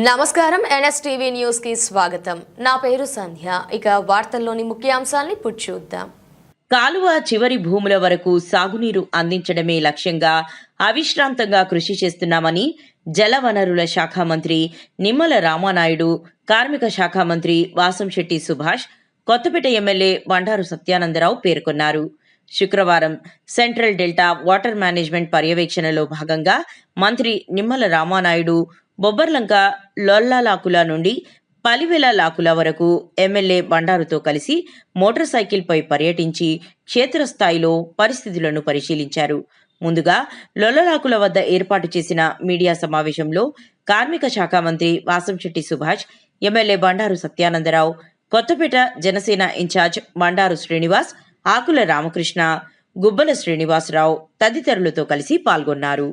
నమస్కారం NSTV news కి స్వాగతం. నా పేరు సంధ్య. ఇక వార్తల్లోని ముఖ్యాంశాల్ని చూద్దాం. కాలువ చివరి భూముల వరకు సాగునీరు అందించడమే లక్ష్యంగా అవిశ్రాంతంగా కృషి చేస్తున్నామని జలవనరుల శాఖ మంత్రి నిమ్మల రామానాయుడు, కార్మిక శాఖ మంత్రి వాసంశెట్టి సుభాష్, కొత్తపేట ఎమ్మెల్యే బండారు సత్యానందరావు పేర్కొన్నారు. శుక్రవారం సెంట్రల్ డెల్టా వాటర్ మేనేజ్మెంట్ పర్యవేక్షణలో భాగంగా మంత్రి నిమ్మల రామానాయుడు బొబ్బర్లంక లొల్లలాకుల నుండి పలివెల లాకుల వరకు ఎమ్మెల్యే బండారుతో కలిసి మోటార్ సైకిల్పై పర్యటించి క్షేత్రస్థాయిలో పరిస్థితులను పరిశీలించారు. ముందుగా లొల్లలాకుల వద్ద ఏర్పాటు చేసిన మీడియా సమావేశంలో కార్మిక శాఖ మంత్రి వాసంశెట్టి సుభాష్, ఎమ్మెల్యే బండారు సత్యానందరావు, కొత్తపేట జనసేన ఇన్ఛార్జ్ బండారు శ్రీనివాస్, ఆకుల రామకృష్ణ, గుబ్బల శ్రీనివాసరావు తదితరులతో కలిసి పాల్గొన్నారు.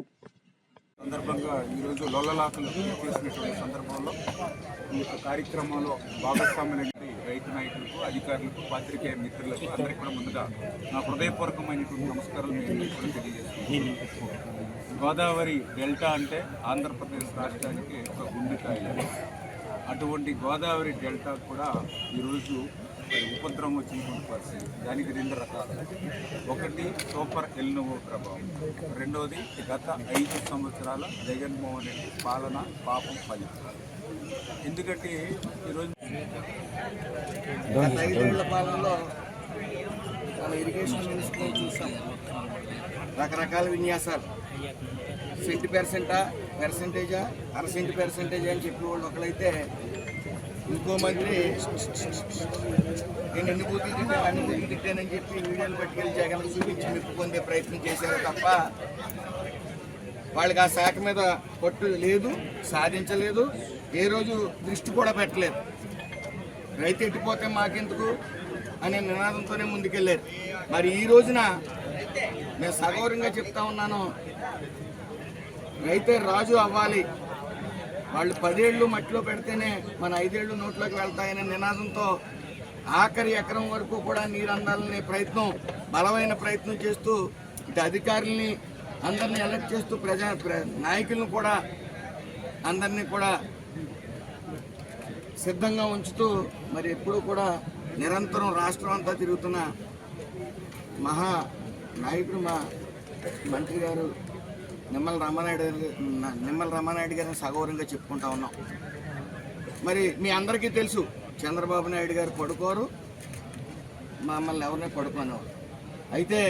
సందర్భంగా ఈరోజు లొల్లలాకులు చేసినటువంటి సందర్భంలో ఈ యొక్క కార్యక్రమంలో భాగస్వాములైనటువంటి రైతు నాయకులకు, అధికారులకు, పాత్రికేయ మిత్రులకు అందరికీ కూడా ముందుగా నా హృదయపూర్వకమైనటువంటి నమస్కారాలు కూడా తెలియజేస్తున్నాను. గోదావరి డెల్టా అంటే ఆంధ్రప్రదేశ్ రాష్ట్రానికి ఒక గుండెకాయ. అటువంటి గోదావరి డెల్టా కూడా ఈరోజు ఉపద్రవం వచ్చినటువంటి పరిస్థితి. దానికి రెండు రకాలు. ఒకటి సూపర్ ఎల్నినో ప్రభావం, రెండవది గత 5 సంవత్సరాల జగన్మోహన్ రెడ్డి పాలన పాపం ఫలితం. ఎందుకంటే ఈరోజు 5 ఏళ్ల పాలనలో మన ఇరిగేషన్ మినిస్ట్రీ చూసాం. రకరకాల విన్యాసాలు, పర్సెంటేజా, % అని చెప్పేవాళ్ళు ఒకరైతే, ఇంకో మంత్రి నేను ఎన్ని బూతులు తిట్టానని చెప్పి వీడియోలు పట్టుకెళ్ళి జగన్ చూపించి మెప్పు పొందే ప్రయత్నం చేశారు తప్ప వాళ్ళకి ఆ శాఖ మీద పట్టు లేదు, సాధించలేదు, ఏ రోజు దృష్టి కూడా పెట్టలేదు. రైతు ఎట్టిపోతే మాకెందుకు అనే నినాదంతోనే ముందుకెళ్ళారు. మరి ఈ రోజున నేను సగౌరవంగా చెప్తా ఉన్నాను, రైతే రాజు అవ్వాలి, వాళ్ళు 10 ఏళ్ళు మట్టిలో పెడితేనే మన 5 ఏళ్ళు నోట్లోకి వెళ్తాయనే నినాదంతో ఆఖరి ఎకరం వరకు కూడా నీరు అందాలనే ప్రయత్నం, బలమైన ప్రయత్నం చేస్తూ ఇటు అధికారుల్ని అందరినీ అలర్ట్ చేస్తూ నాయకులను కూడా అందరినీ కూడా సిద్ధంగా ఉంచుతూ మరి ఎప్పుడూ కూడా నిరంతరం రాష్ట్రం అంతా తిరుగుతున్న మహా నాయకుడు మా మంత్రి గారు నిమ్మల రామానాయుడు గారిని సగౌరవంగా చెప్పుకుంటా ఉన్నాం. మరి మీ అందరికీ తెలుసు, చంద్రబాబు నాయుడు గారు పడుకోరు, మమ్మల్ని ఎవరిని పడుకోనివ్వరు. అయితే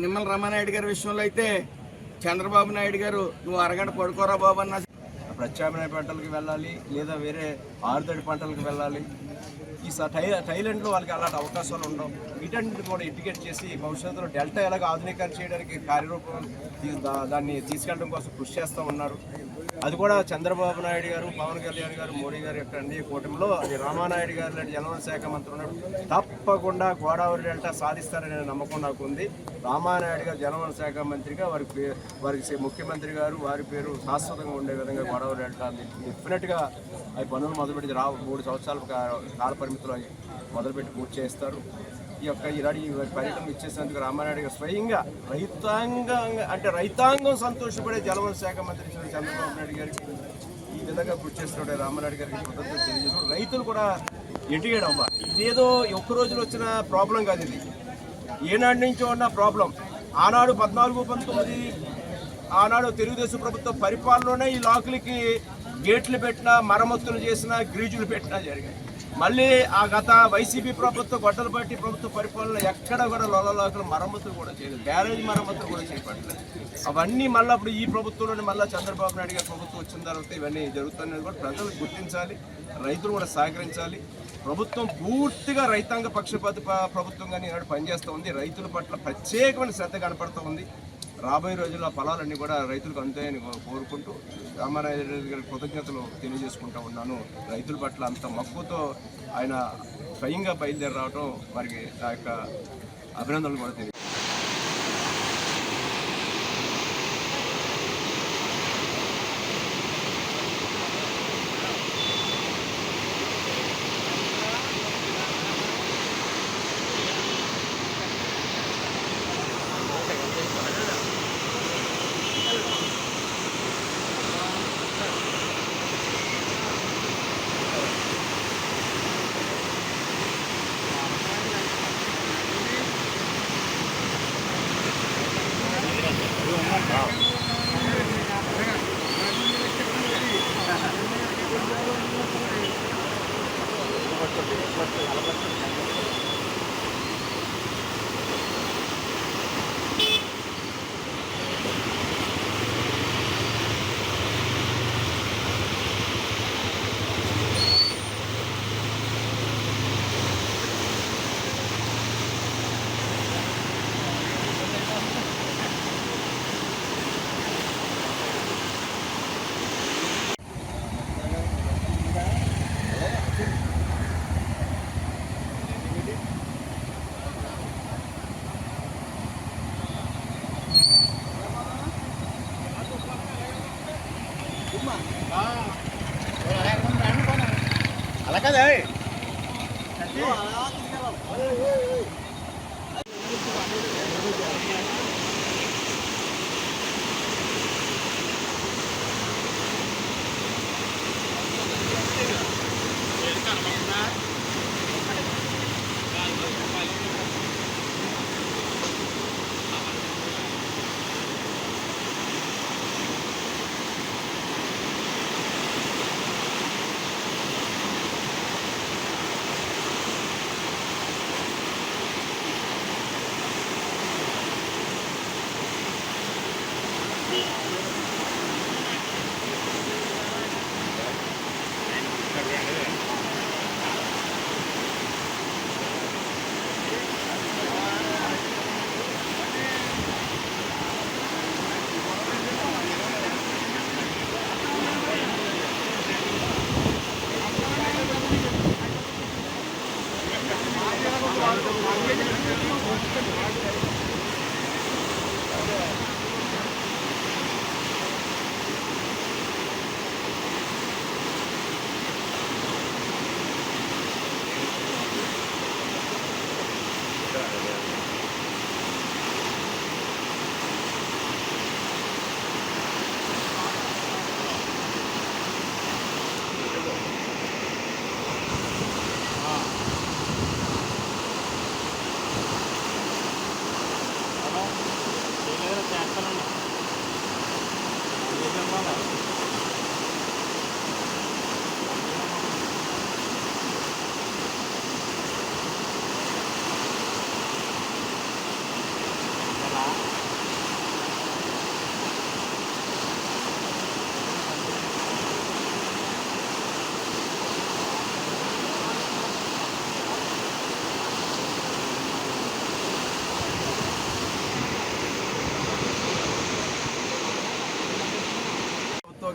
నిమ్మల రామానాయుడు గారి విషయంలో అయితే చంద్రబాబు నాయుడు గారు నువ్వు అరగంట పడుకోరా బాబు అన్న, ప్రత్యామ్నాయ పంటలకు వెళ్ళాలి, లేదా వేరే ఆరుతడి పంటలకు వెళ్ళాలి. ఈ థైలాండ్లో వాళ్ళకి అలాంటి అవకాశాలు ఉండవు. వీటన్నిటిని కూడా ఇండికేట్ చేసి భవిష్యత్తులో డెల్టా ఎలాగ ఆధునీకరణ చేయడానికి కార్యరూపం దాన్ని తీసుకెళ్ళడం కోసం కృషి చేస్తూ ఉన్నారు. అది కూడా చంద్రబాబు నాయుడు గారు, పవన్ కళ్యాణ్ గారు, మోడీ గారు యొక్క ఎన్డీఏ కూటమిలో రామానాయుడు గారు లాంటి జలవనరుల శాఖ మంత్రి ఉన్నాడు. తప్పకుండా గోదావరి డెల్టా సాధిస్తారనే నమ్మకం నాకు ఉంది. రామానాయుడు గారు జలవనరుల శాఖ మంత్రిగా వారికి ముఖ్యమంత్రి గారు వారి పేరు శాశ్వతంగా ఉండే విధంగా గోదావరి డెల్టా డెఫినెట్గా అవి పనులు మొదలుపెట్టి 3 సంవత్సరాల కాల పరిమితిలో మొదలుపెట్టి పూర్తి చేస్తారు. ఈ యొక్క ఈనాడు పర్యటన ఇచ్చేసినందుకు రామానాయుడు గారు స్వయంగా రైతాంగం సంతోషపడే జలవనరుల శాఖ మంత్రి చంద్రబాబు నాయుడు గారికి ఈ విధంగా కృషి చేస్తున్న రామానాయుడు గారికి కృతజ్ఞతలు తెలియజేస్తూ, రైతులు కూడా ఎడ్యుకేట్ అవ్వాలి. ఇదేదో ఒక్క రోజులో వచ్చిన ప్రాబ్లం కాదు, ఇది ఏనాటి నుంచో ఉన్న ప్రాబ్లం. ఆనాడు 14-19 ఆనాడు తెలుగుదేశం ప్రభుత్వం పరిపాలనలోనే ఈ లాకులకి గేట్లు పెట్టినా, మరమ్మతులు చేసినా, గ్రీజులు పెట్టినా జరిగాయి. మళ్ళీ ఆ గత వైసీపీ ప్రభుత్వం, గొడ్డలు పట్టి ప్రభుత్వ పరిపాలన ఎక్కడ కూడా లొల్లలాకులు మరమ్మతులు కూడా చేయలేదు, బ్యారేజ్ మరమ్మతులు కూడా చేపట్టలేదు. అవన్నీ మళ్ళీ అప్పుడు ఈ ప్రభుత్వంలోనే మళ్ళీ చంద్రబాబు నాయుడు గారి ప్రభుత్వం వచ్చిన తర్వాత ఇవన్నీ జరుగుతున్నాయి కూడా ప్రజలు గుర్తించాలి, రైతులు కూడా సహకరించాలి. ప్రభుత్వం పూర్తిగా రైతాంగ పక్షపాత ప్రభుత్వంగానే ఈనాడు పనిచేస్తూ ఉంది. రైతుల పట్ల ప్రత్యేకమైన శ్రద్ధ కనపడుతూ ఉంది. రాబోయే రోజుల్లో ఫలాలన్నీ కూడా రైతులకు అందుతాయని కోరుకుంటూ రామానాయుడు గారి కృతజ్ఞతలు తెలియజేసుకుంటూ ఉన్నాను. రైతుల పట్ల అంత మక్కువతో ఆయన స్వయంగా బయలుదేరి రావడం వారికి నా యొక్క అభినందనలు కూడా తెలియదు.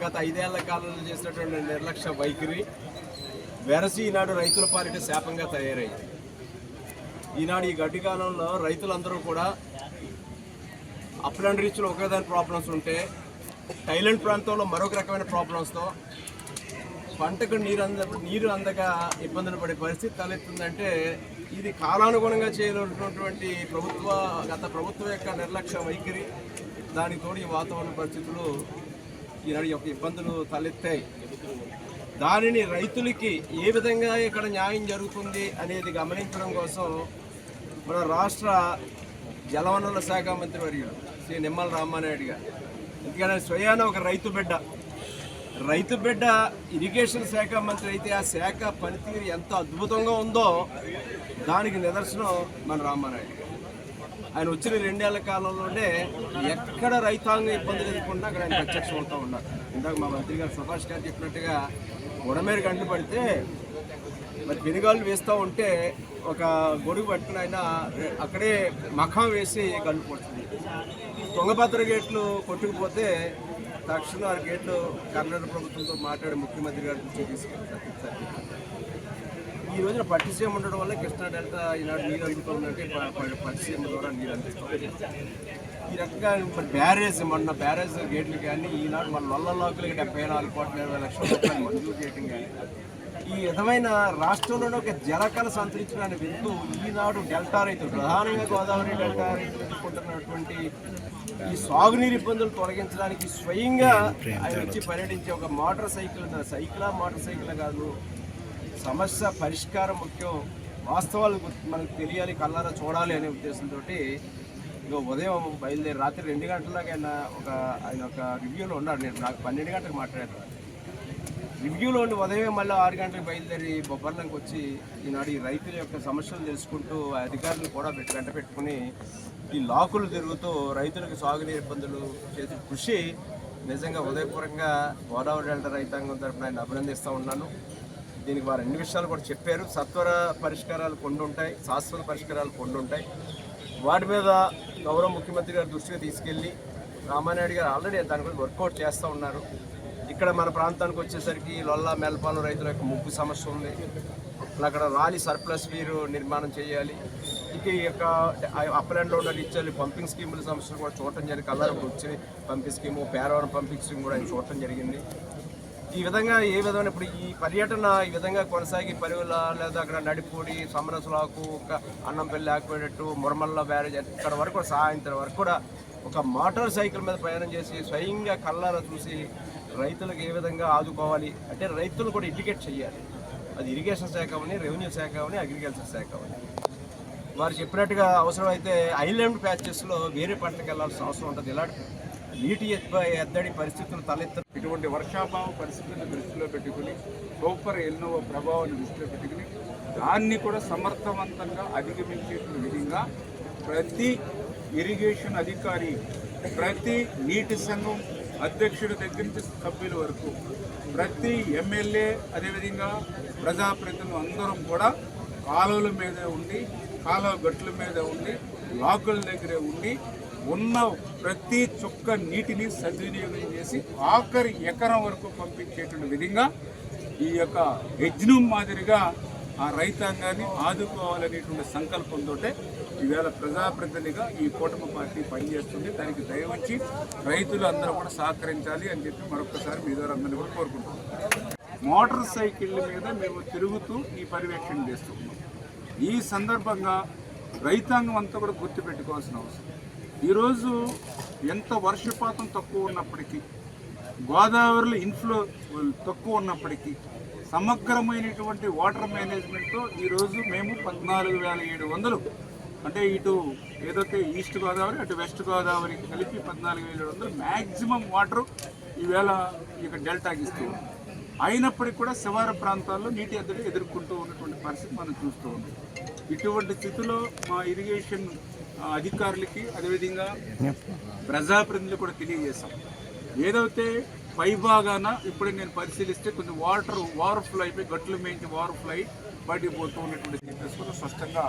గత 5 ఏళ్ల కాలంలో చేసినటువంటి నిర్లక్ష్య వైఖరి వెరసి ఈనాడు రైతుల పాలిట శాపంగా తయారయ్యింది. ఈనాడు ఈ గడ్డి కాలంలో రైతులందరూ కూడా అప్లాండ్ రీచ్లో ఒకేదాని ప్రాబ్లమ్స్ ఉంటే థైలాండ్ ప్రాంతంలో మరొక రకమైన ప్రాబ్లమ్స్తో పంటకు నీరు అందక ఇబ్బందులు పడే పరిస్థితి తలెత్తుందంటే ఇది కాలానుగుణంగా చేయనటువంటి గత ప్రభుత్వం యొక్క నిర్లక్ష్య వైఖరి, దానికి తోడు ఈ వాతావరణ పరిస్థితులు ఈనాడు యొక్క ఇబ్బందులు తలెత్తాయి. దానిని రైతులకి ఏ విధంగా ఇక్కడ న్యాయం జరుగుతుంది అనేది గమనించడం కోసం మన రాష్ట్ర జలవనరుల శాఖ మంత్రి వర్యులు శ్రీ నిమ్మల రామానాయుడు గారు, ఎందుకంటే స్వయాన ఒక రైతు బిడ్డ ఇరిగేషన్ శాఖ మంత్రి అయితే ఆ శాఖ పనితీరు ఎంత అద్భుతంగా ఉందో దానికి నిదర్శనం మన రామానాయుడు గారు. ఆయన వచ్చిన 2 ఏళ్ల కాలంలోనే ఎక్కడ రైతాంగం ఇబ్బందులు ఎదుర్కొన్నా అక్కడ ఆయన ప్రత్యక్షం అవుతూ ఉన్నారు. ఇందాక మా మంత్రి గారు సుభాష్ గారు చెప్పినట్టుగా గొడమేర గంటలు పడితే మరి పెనుగాళ్ళు వేస్తూ ఉంటే ఒక గొడుగు పట్టుకుని ఆయన అక్కడే మఖం వేసి గంటు పడుతుంది. తుంగభద్ర గేట్లు కొట్టుకుపోతే తక్షణం ఆ గేట్లు కర్ణాటక ప్రభుత్వంతో మాట్లాడి ముఖ్యమంత్రి గారి దృష్టికి తీసుకెళ్తారు. ఈ రోజున పట్టిసీమ ఉండడం వల్ల కృష్ణా డెల్టా ఈనాడు నీరు అందుతుందంటే పట్టిసీమ ద్వారా నీరు అందిస్తుంది. ఈ రకంగా బ్యారేజ్ మొన్న బ్యారేజ్ గేట్లు కానీ ఈనాడు మన లొల్లలోకులకి 74,20,00,000 రూపాయలు మంజూరు చేయడం కానీ ఈ విధమైన రాష్ట్రంలోనే ఒక జలకళ సంతరించడానికి వెళ్తూ ఈనాడు డెల్టా రైతులు ప్రధానంగా గోదావరి డెల్టా రైతులు ఎదుర్కొంటున్నటువంటి ఈ సాగునీరు ఇబ్బందులు తొలగించడానికి స్వయంగా ఆయన వచ్చి పర్యటించే ఒక మోటార్ సైకిల్ కాదు, సమస్య పరిష్కారం ముఖ్యం, వాస్తవాలు మనకు తెలియాలి, కళ్ళారా చూడాలి అనే ఉద్దేశంతో ఉదయం బయలుదేరి రాత్రి 2 గంటలకు ఆయన ఒక రివ్యూలో ఉన్నాడు. నేను నాకు 12 గంటలకు మాట్లాడాను. రివ్యూలో ఉండి ఉదయం మళ్ళీ 6 గంటలకు బయలుదేరి బొబ్బర్లంకి వచ్చి ఈనాడు ఈ రైతుల యొక్క సమస్యలు తెలుసుకుంటూ అధికారులు కూడా వెంట పెట్టుకుని ఈ లాకులు తిరుగుతూ రైతులకు సాగునీరు ఇబ్బందులు చేసే కృషి నిజంగా ఉదయపూర్వకంగా గోదావరి డెల్టా రైతాంగం తరఫున ఆయన అభినందిస్తూ ఉన్నాను. దీనికి వారు అన్ని విషయాలు కూడా చెప్పారు. సత్వర పరిష్కారాలు కొన్ని ఉంటాయి, శాశ్వత పరిష్కారాలు కొన్ని ఉంటాయి. వాటి మీద గౌరవ ముఖ్యమంత్రి గారి దృష్టిగా తీసుకెళ్ళి రామానాయుడు గారు ఆల్రెడీ దాని గురించి వర్కౌట్ చేస్తూ ఉన్నారు. ఇక్కడ మన ప్రాంతానికి వచ్చేసరికి లొల్ల మెల్పాలెం రైతుల యొక్క ముప్పు సమస్య ఉంది. అక్కడ రాలి సర్ప్లస్ వీరు నిర్మాణం చేయాలి. ఇక ఈ యొక్క అప్లాండ్లో ఉన్న రీచ్లు పంపింగ్ స్కీముల సమస్యలు కూడా చూడటం జరిగింది. కల్లారం వచ్చి pumping scheme, Peravaram pumping scheme కూడా ఆయన చూడటం జరిగింది. ఈ విధంగా ఏ విధమైన ఇప్పుడు ఈ పర్యటన ఈ విధంగా కొనసాగి పరివుల లేదా అక్కడ నడిపూడి, సమరసులాకు, అన్నంపల్లి ఆకుపేటట్టు, మురమల్ల బ్యారేజ్ ఇక్కడ వరకు సాయంత్రం వరకు కూడా ఒక మోటార్ సైకిల్ మీద ప్రయాణం చేసి స్వయంగా కళ్ళారా చూసి రైతులకు ఏ విధంగా ఆదుకోవాలి అంటే రైతులు కూడా ఇండికేట్ చేయాలి. అది ఇరిగేషన్ శాఖ అవని, రెవెన్యూ శాఖ అవని, అగ్రికల్చర్ శాఖ అవని. వారు చెప్పినట్టుగా అవసరమైతే ఐలాండ్ ప్యాచెస్లో వేరే పంటకు వెళ్లాల్సిన అవసరం ఉంటుంది. ఇలాంటి నీటి ఎద్దడి పరిస్థితులు ఇటువంటి వర్షాభావ పరిస్థితులను దృష్టిలో పెట్టుకుని సూపర్ ఎల్నో ప్రభావాన్ని దృష్టిలో పెట్టుకుని దాన్ని కూడా సమర్థవంతంగా అధిగమించే విధంగా ప్రతి ఇరిగేషన్ అధికారి, ప్రతి నీటి సంఘం అధ్యక్షుడి దగ్గర నుంచి సభ్యుల వరకు, ప్రతి ఎమ్మెల్యే, అదేవిధంగా ప్రజాప్రతినిధులు అందరం కూడా కాలువల మీద ఉండి, కాలువ గట్ల మీద ఉండి, లాకుల దగ్గరే ఉండి ఉన్న ప్రతి చుక్క నీటిని సద్వినియోగం చేసి ఆఖరి ఎకరం వరకు పంపించేటువంటి విధంగా ఈ యొక్క యజ్ఞం మాదిరిగా ఆ రైతాంగాన్ని ఆదుకోవాలనేటువంటి సంకల్పంతో ఈవేళ ప్రజాప్రతినిధిగా ఈ కూటమి పార్టీ పనిచేస్తుంది. దానికి దయవచ్చి రైతులు అందరూ కూడా సహకరించాలి అని చెప్పి మరొకసారి మీ ద్వారా అందరినీ కూడా కోరుకుంటున్నాం. మోటార్ సైకిళ్ళ మీద మేము తిరుగుతూ ఈ పర్యవేక్షణ చేస్తున్నాం. ఈ సందర్భంగా రైతాంగం అంతా కూడా గుర్తుపెట్టుకోవాల్సిన అవసరం. ఈరోజు ఎంత వర్షపాతం తక్కువ ఉన్నప్పటికీ, గోదావరిలో ఇన్ఫ్లో తక్కువ ఉన్నప్పటికీ, సమగ్రమైనటువంటి వాటర్ మేనేజ్మెంట్తో ఈరోజు మేము 14,700 అంటే ఇటు ఏదైతే ఈస్ట్ గోదావరి అటు వెస్ట్ గోదావరికి కలిపి 14,700 మ్యాక్సిమం వాటర్ ఈవేళ ఇక డెల్టాకి ఇస్తుంది. అయినప్పటికీ కూడా శివారు ప్రాంతాల్లో నీటి ఎద్దడి ఎదుర్కొంటూ ఉన్నటువంటి పరిస్థితి మనం చూస్తూ ఉన్నాం. ఇటువంటి స్థితిలో మా ఇరిగేషన్ అధికారులకి, అదేవిధంగా ప్రజాప్రతినిధులు కూడా తెలియజేశాం. ఏదైతే పైభాగాన ఇప్పుడే నేను పరిశీలిస్తే కొంచెం వాటర్ ఫ్లో అయిపోయి గట్లు మేంచి వాటర్ ఫ్లో అయి బయటికి పోతూ ఉన్నటువంటి చెప్పేసి కూడా స్పష్టంగా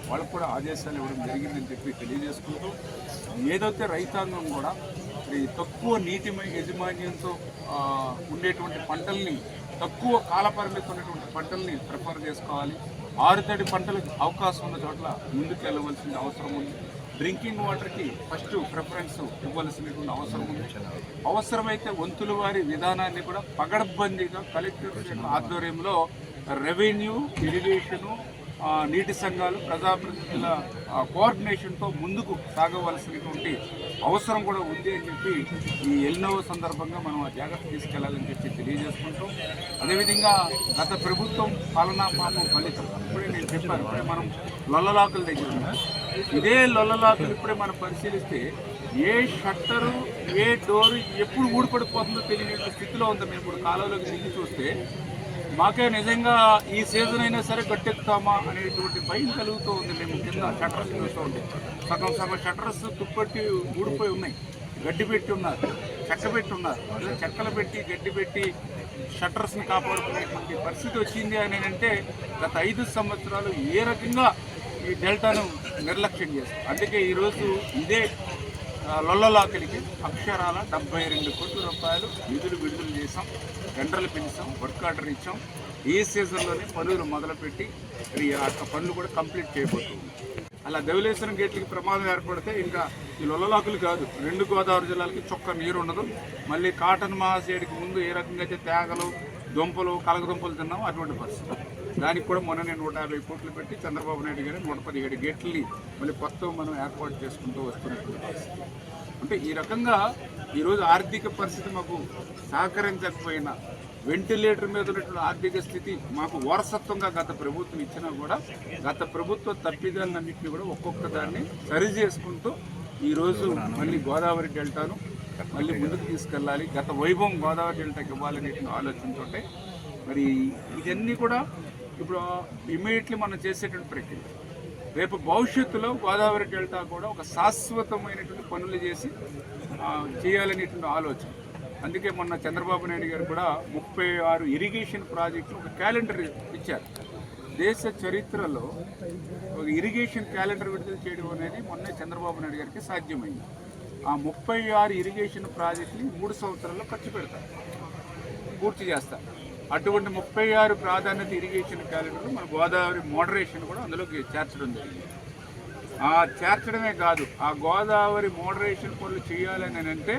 వాళ్ళకు కూడా ఆదేశాలు ఇవ్వడం జరిగిందని చెప్పి తెలియజేసుకుంటూ, ఏదైతే రైతాంగం కూడా మరి తక్కువ నీటి యజమాన్యంతో ఉండేటువంటి పంటల్ని, తక్కువ కాలపరిమితి ఉన్నటువంటి పంటల్ని ప్రిఫర్ చేసుకోవాలి. ఆరుతడి పంటలకు అవకాశం ఉన్న చోట్ల ముందుకు వెళ్ళవలసిన అవసరం ఉంది. డ్రింకింగ్ వాటర్కి ఫస్ట్ ప్రిఫరెన్స్ ఇవ్వాల్సినటువంటి అవసరం ఉంది. అవసరమైతే వంతుల వారి విధానాన్ని కూడా పగడబందీగా కలెక్టర్ ఆధ్వర్యంలో రెవెన్యూ, ఇరిగేషను, నీటి సంఘాలు, ప్రజాప్రతినిధుల కోఆర్డినేషన్తో ముందుకు సాగవలసినటువంటి అవసరం కూడా ఉంది అని చెప్పి ఈ ఎల్నోవ సందర్భంగా మనం ఆ జాగ్రత్త తీసుకెళ్లాలని చెప్పి తెలియజేసుకుంటూ, అదేవిధంగా గత ప్రభుత్వం పాలనా పాపం ఫలితం ఇప్పుడే నేను చెప్పాను. ఇప్పుడే మనం లొల్లలాకుల దగ్గర ఉన్నాం. ఇదే లొల్లలాకులు ఇప్పుడే మనం పరిశీలిస్తే ఏ షట్టరు, ఏ డోరు ఎప్పుడు ఊడిపడిపోతుందో తెలియని స్థితిలో ఉంది. మేము ఇప్పుడు కాలంలోకి దిగి చూస్తే మాకే నిజంగా ఈ సీజన్ అయినా సరే గట్టెక్కుతామా అనేటువంటి భయం కలుగుతూ ఉంది. మేము కింద షట్టర్స్ చూస్తూ ఉంటే సగం షట్టర్స్ తుప్పట్టి ఊడిపోయి ఉన్నాయి. గడ్డి పెట్టి ఉన్నారు, చెక్క పెట్టి ఉన్నారు. అదే చెక్కలు పెట్టి, గడ్డి పెట్టి షట్టర్స్ని కాపాడుకునేటువంటి పరిస్థితి వచ్చింది అని అంటే గత 5 సంవత్సరాలు ఏ రకంగా ఈ డెల్టాను నిర్లక్ష్యం చేస్తాం. అందుకే ఈరోజు ఇదే లొల్లలాకలికి అక్షరాల 72 కోట్ల రూపాయలు నిధులు విడుదల చేసాం, టెండర్లు పిలిచాం, వర్క్ ఆర్డర్ ఇచ్చాం. ఈ సీజన్లోనే పనులు మొదలుపెట్టి ఆ పనులు కూడా కంప్లీట్ చేయబోతుంది. అలా ధవళేశ్వరం గేట్లకి ప్రమాదం ఏర్పడితే ఇంకా ఈ లొల్లలాకులు కాదు, 2 గోదావరి జిల్లాలకి చొక్క నీరు ఉండదు. మళ్ళీ కాటన్ మహాసేడికి ముందు ఏ రకంగా అయితే తేగలు, దుంపలు, కలగదుంపలు తిన్నామో అటువంటి పరిస్థితి. దానికి కూడా మొన్ననే 150 కోట్లు పెట్టి చంద్రబాబు నాయుడు గారు 117 గేట్లని మళ్ళీ కొత్త మనం ఏర్పాటు చేసుకుంటూ వస్తున్నటువంటి పరిస్థితి. అంటే ఈ రకంగా ఈరోజు ఆర్థిక పరిస్థితి మాకు సహకరించకపోయినా, వెంటిలేటర్ మీద ఉన్నటువంటి ఆర్థిక స్థితి మాకు వారసత్వంగా గత ప్రభుత్వం ఇచ్చినా కూడా గత ప్రభుత్వ తప్పిదాలన్నింటినీ కూడా ఒక్కొక్క దాన్ని సరి చేసుకుంటూ ఈరోజు మళ్ళీ గోదావరి డెల్టాను మళ్ళీ ముందుకు తీసుకెళ్ళాలి, గత వైభవం గోదావరి డెల్టాకి ఇవ్వాలనే ఆలోచనతో మరి ఇవన్నీ కూడా ఇప్పుడు ఇమీడియట్లీ మనం చేసేటువంటి ప్రక్రియ. రేపు భవిష్యత్తులో గోదావరి డెల్టా కూడా ఒక శాశ్వతమైనటువంటి పనులు చేసి చేయాలనేటువంటి ఆలోచన. అందుకే మొన్న చంద్రబాబు నాయుడు గారు కూడా 36 ఇరిగేషన్ ప్రాజెక్టులు ఒక క్యాలెండర్ ఇచ్చారు. దేశ చరిత్రలో ఒక ఇరిగేషన్ క్యాలెండర్ విడుదల చేయడం అనేది మొన్న చంద్రబాబు నాయుడు గారికి సాధ్యమైంది. ఆ 36 ఇరిగేషన్ ప్రాజెక్టుని 3 సంవత్సరాల్లో ఖర్చు పెడతారు, పూర్తి చేస్తారు. అటువంటి 36 ప్రాధాన్యత ఇరిగేషన్ క్యాలెండర్ మన గోదావరి మోడరేషన్ కూడా అందులోకి చేర్చడం జరిగింది. ఆ చేర్చడమే కాదు, ఆ గోదావరి మోడరేషన్ పనులు చేయాలని అంటే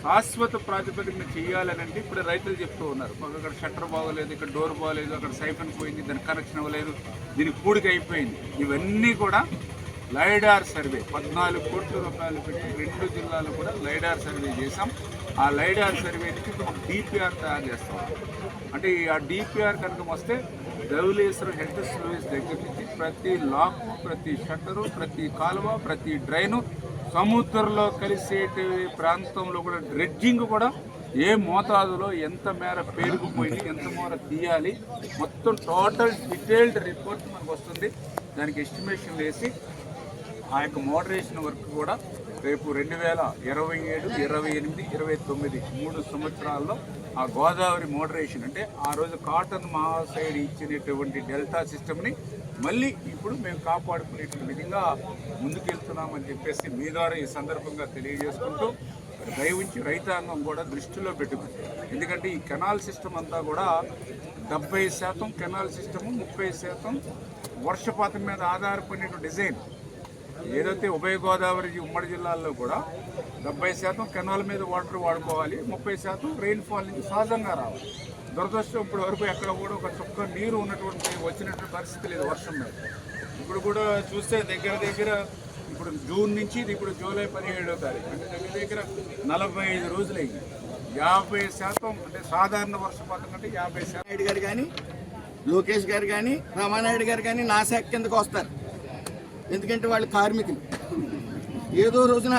శాశ్వత ప్రాతిపదికన చేయాలని అంటే ఇప్పుడు రైతులు చెప్తూ ఉన్నారు, మాకు అక్కడ షట్టర్ బాగోలేదు, ఇక్కడ డోర్ బాగోలేదు, అక్కడ సైఫన్ పోయింది, దానికి కనెక్షన్ అవ్వలేదు, దీనికి పూడికి అయిపోయింది. ఇవన్నీ కూడా లైడార్ సర్వే 14 కోట్ల రూపాయలు పెట్టి 2 జిల్లాలు కూడా లైడార్ సర్వే చేసాం. ఆ లైడార్ సర్వే నుంచి ఇప్పుడు డిపిఆర్ తయారు చేస్తాం. అంటే ఆ డిపిఆర్ కనుక వస్తే ధవళేశ్వరం హెడ్ స్లూయిస్ దగ్గర నుంచి ప్రతి లాక్, ప్రతి షట్టరు, ప్రతి కాలువ, ప్రతి డ్రైను, సముద్రంలో కలిసే ప్రాంతంలో కూడా డ్రెడ్జింగ్ కూడా ఏ మోతాదులో ఎంత మేర పేరుకుపోయింది, ఎంత మేర తీయాలి, మొత్తం టోటల్ డీటెయిల్డ్ రిపోర్ట్ మనకు వస్తుంది. దానికి ఎస్టిమేషన్ వేసి ఆ యొక్క మోడరేషన్ వర్క్ కూడా రేపు 2027, 28, 29 3 సంవత్సరాల్లో ఆ గోదావరి మోడరేషన్ అంటే ఆ రోజు కాటన్ మహాసైడ్ ఇచ్చినటువంటి డెల్టా సిస్టమ్ని మళ్ళీ ఇప్పుడు మేము కాపాడుకునేటువంటి విధంగా ముందుకెళ్తున్నామని చెప్పేసి మీ ద్వారా ఈ సందర్భంగా తెలియజేసుకుంటూ దయవుంచి రైతాంగం కూడా దృష్టిలో పెట్టుకుంది. ఎందుకంటే ఈ కెనాల్ సిస్టమ్ అంతా కూడా 70% కెనాల్ సిస్టము, 30% వర్షపాతం మీద ఆధారపడిన డిజైన్. ఏదైతే ఉభయ గోదావరి ఉమ్మడి జిల్లాల్లో కూడా 70% కెనాల్ మీద వాటర్ వాడుకోవాలి, 30% రెయిన్ఫాల్ నుంచి సహజంగా రావాలి. దురదృష్టం ఇప్పటి వరకు ఎక్కడ కూడా ఒక చుక్క నీరు వచ్చినటువంటి పరిస్థితి లేదు వర్షం మీద. ఇప్పుడు కూడా చూస్తే దగ్గర ఇప్పుడు జూన్ నుంచి ఇప్పుడు జూలై 17వ తారీఖు అంటే దగ్గర 45 రోజులైంది. 50% అంటే సాధారణ వర్షపాతం కంటే 50%. నాయుడు గారు కానీ, లోకేష్ గారు కానీ, రామానాయుడు గారు కానీ నా శాఖ కిందకు వస్తారు. ఎందుకంటే వాళ్ళు కార్మికులు. ఏదో రోజున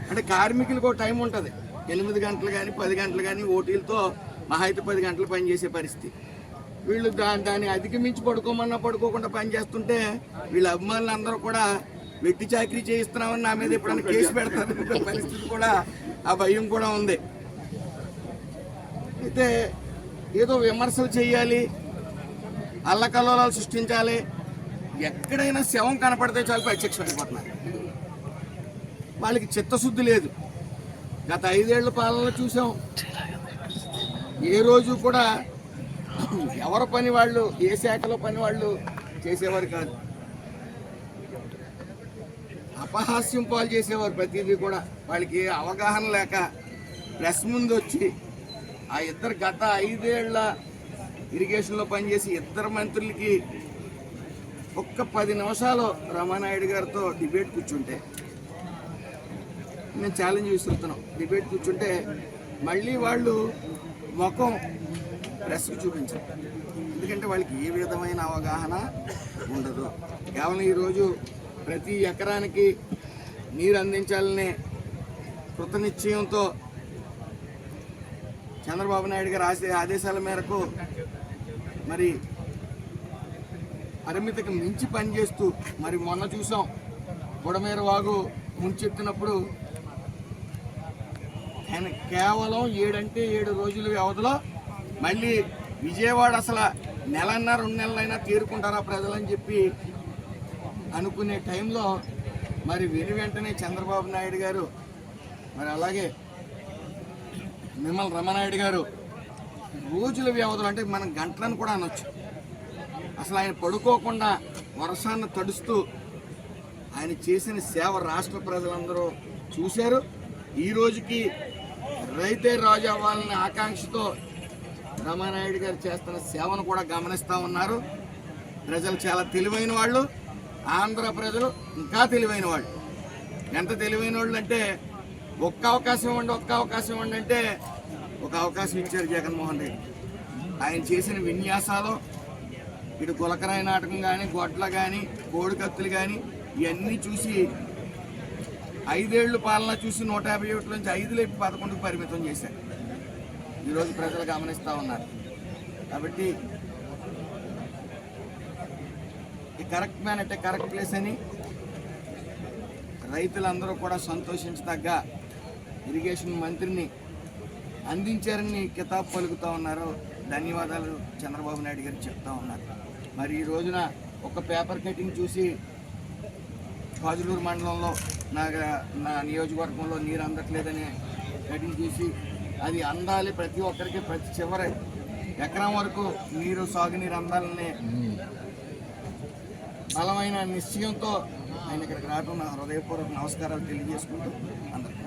అంటే కార్మికులకు ఒక టైం ఉంటుంది, 8 గంటలు కానీ 10 గంటలు కానీ ఓటీలతో మహా అయితే 10 గంటలు పనిచేసే పరిస్థితి. వీళ్ళు దాన్ని అధిగమించి పడుకోమన్నా పడుకోకుండా పనిచేస్తుంటే వీళ్ళ అభిమానులు అందరూ కూడా వెట్టి చాకరీ చేయిస్తున్నామని నా మీద ఎప్పుడైనా కేసు పెడతారు పరిస్థితి కూడా, ఆ భయం కూడా ఉంది. అయితే ఏదో విమర్శలు చేయాలి, అల్లకల్లోలాలు సృష్టించాలి, ఎక్కడైనా శవం కనపడితే చాలు ప్రత్యక్షం అయిపోతున్నారు. వాళ్ళకి చిత్తశుద్ధి లేదు. గత 5 ఏళ్ల పాలనలో చూసాం. ఏ రోజు కూడా ఎవరి పని వాళ్ళు, ఏ శాఖలో పని వాళ్ళు చేసేవారు కాదు. అపహాస్యం పాలు చేసేవారు. ప్రతిదీ కూడా వాళ్ళకి అవగాహన లేక ప్రెస్ ముందు వచ్చి ఆ ఇద్దరు గత 5 ఏళ్ల ఇరిగేషన్లో పనిచేసి ఇద్దరు మంత్రులకి ఒక్క 10 నిమిషాలు రామానాయుడు గారితో డిబేట్ కూర్చుంటే, నేను ఛాలెంజ్ విసురుతున్నాం, డిబేట్ కూర్చుంటే మళ్ళీ వాళ్ళు ముఖం ప్రెస్కి చూపించారు. ఎందుకంటే వాళ్ళకి ఏ విధమైన అవగాహన ఉండదు. కేవలం ఈరోజు ప్రతి ఎకరానికి నీరు అందించాలనే కృతనిశ్చయంతో చంద్రబాబు నాయుడు గారి ఆదేశాల మేరకు మరి పరిమితికి మించి పనిచేస్తూ, మరి మొన్న చూసాం బుడమేరు వాగు ముంచెత్తినప్పుడు ఆయన కేవలం 7 రోజుల వ్యవధిలో మళ్ళీ విజయవాడ అసలు 1.5-2 నెలలైనా తీరుకుంటారా ప్రజలని చెప్పి అనుకునే టైంలో మరి వెంటనే చంద్రబాబు నాయుడు గారు, మరి అలాగే నిమ్మల రామానాయుడు గారు రోజుల వ్యవధిలో, అంటే మనం గంటలను కూడా అనొచ్చు, అసలు ఆయన పడుకోకుండా వర్షాన్ని తడుస్తూ ఆయన చేసిన సేవ రాష్ట్ర ప్రజలందరూ చూశారు. ఈ రోజుకి రైతే రాజు అవ్వాలనే ఆకాంక్షతో రామానాయుడు గారు చేస్తున్న సేవను కూడా గమనిస్తూ ఉన్నారు. ప్రజలు చాలా తెలివైన వాళ్ళు. ఆంధ్ర ప్రజలు ఇంకా తెలివైన వాళ్ళు. ఎంత తెలివైన వాళ్ళు అంటే ఒక్క అవకాశం ఇవ్వండి అంటే ఒక అవకాశం ఇచ్చారు జగన్మోహన్ రెడ్డి. ఆయన చేసిన విన్యాసాలు, ఇటు గులకరాయి నాటకం కానీ, గొడ్ల కానీ, కోడికత్తులు కానీ, ఇవన్నీ చూసి 5 ఏళ్ళు పాలన చూసి 151 నుంచి 5-11కు పరిమితం చేశారు. ఈరోజు ప్రజలు గమనిస్తూ ఉన్నారు. కాబట్టి ఈ కరెక్ట్ మ్యాన్ అంటే కరెక్ట్ ప్లేస్ అని రైతులందరూ కూడా సంతోషించదగ్గ ఇరిగేషన్ మంత్రిని అందించారని కితాబ్ పలుకుతూ ఉన్నారు. ధన్యవాదాలు చంద్రబాబు నాయుడు గారు చెప్తా ఉన్నారు. మరి ఈ రోజున ఒక పేపర్ కటింగ్ చూసి కాజులూరు మండలంలో నా నియోజకవర్గంలో నీరు అందట్లేదని కటింగ్ చూసి అది అందాలి, ప్రతి ఒక్కరికి ప్రతి చివరి ఎకరం వరకు నీరు, సాగునీరు అందాలనే బలమైన నిశ్చయంతో ఆయన ఇక్కడికి రావడం నా హృదయపూర్వక నమస్కారాలు తెలియజేసుకుంటూ అందరికీ